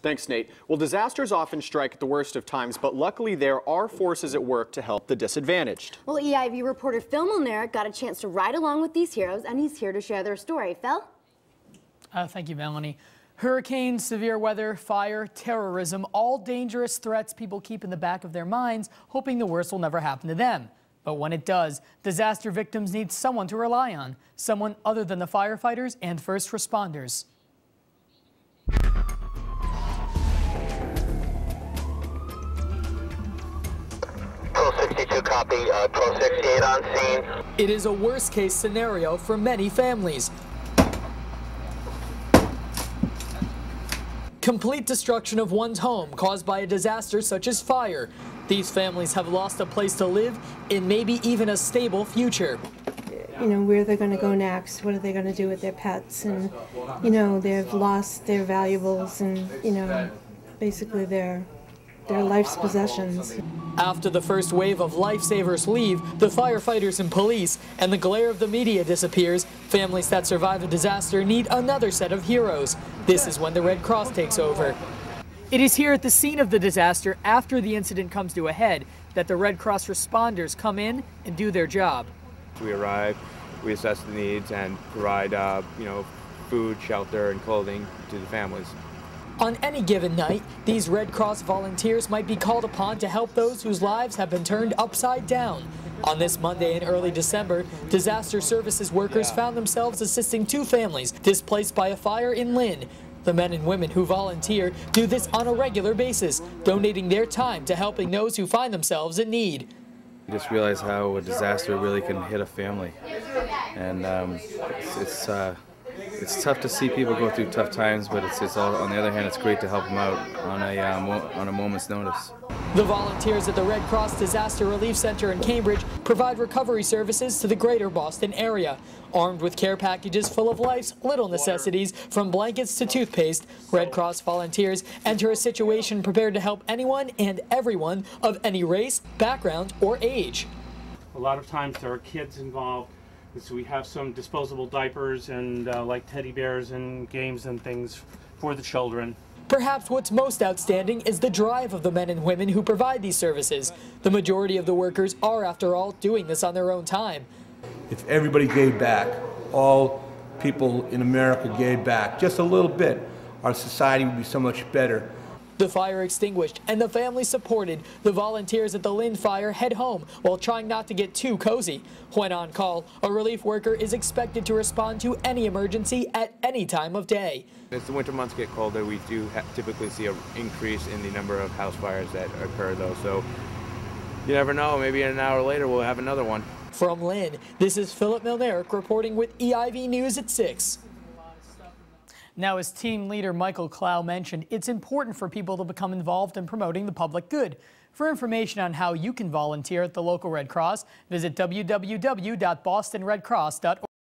Thanks, Nate. Well, disasters often strike at the worst of times, but luckily there are forces at work to help the disadvantaged. Well, EIV reporter Phil Milner got a chance to ride along with these heroes, and he's here to share their story. Phil? Thank you, Melanie. Hurricanes, severe weather, fire, terrorism, all dangerous threats people keep in the back of their minds, hoping the worst will never happen to them. But when it does, disaster victims need someone to rely on, someone other than the firefighters and first responders. Pro 62 copy, Pro 68 on scene. It is a worst-case scenario for many families. Complete destruction of one's home caused by a disaster such as fire. These families have lost a place to live and maybe even a stable future. You know, where they're going to go next, what are they going to do with their pets, and, you know, they've lost their valuables and, you know, basically their life's possessions. After the first wave of lifesavers leave, the firefighters and police, and the glare of the media disappears, families that survive a disaster need another set of heroes. This is when the Red Cross takes over. It is here at the scene of the disaster, after the incident comes to a head, that the Red Cross responders come in and do their job. We arrive, we assess the needs, and provide food, shelter, and clothing to the families. On any given night, these Red Cross volunteers might be called upon to help those whose lives have been turned upside down. On this Monday in early December, disaster services workers found themselves assisting two families displaced by a fire in Lynn. The men and women who volunteer do this on a regular basis, donating their time to helping those who find themselves in need. You just realize how a disaster really can hit a family, and it's tough to see people go through tough times, but it's all, on the other hand, it's great to help them out on a moment's notice. The volunteers at the Red Cross Disaster Relief Center in Cambridge provide recovery services to the greater Boston area. Armed with care packages full of life's little necessities, from blankets to toothpaste, Red Cross volunteers enter a situation prepared to help anyone and everyone of any race, background, or age. A lot of times there are kids involved, so we have some disposable diapers and like teddy bears and games and things for the children. Perhaps what's most outstanding is the drive of the men and women who provide these services. The majority of the workers are, after all, doing this on their own time. If everybody gave back, all people in America gave back, just a little bit, our society would be so much better. The fire extinguished and the family supported, the volunteers at the Lynn fire head home while trying not to get too cozy. When on call, a relief worker is expected to respond to any emergency at any time of day. As the winter months get colder, we do typically see an increase in the number of house fires that occur, though. So you never know, maybe an hour later we'll have another one. From Lynn, this is Philip Milner reporting with EIV News at 6. Now, as team leader Michael Clow mentioned, it's important for people to become involved in promoting the public good. For information on how you can volunteer at the local Red Cross, visit www.bostonredcross.org.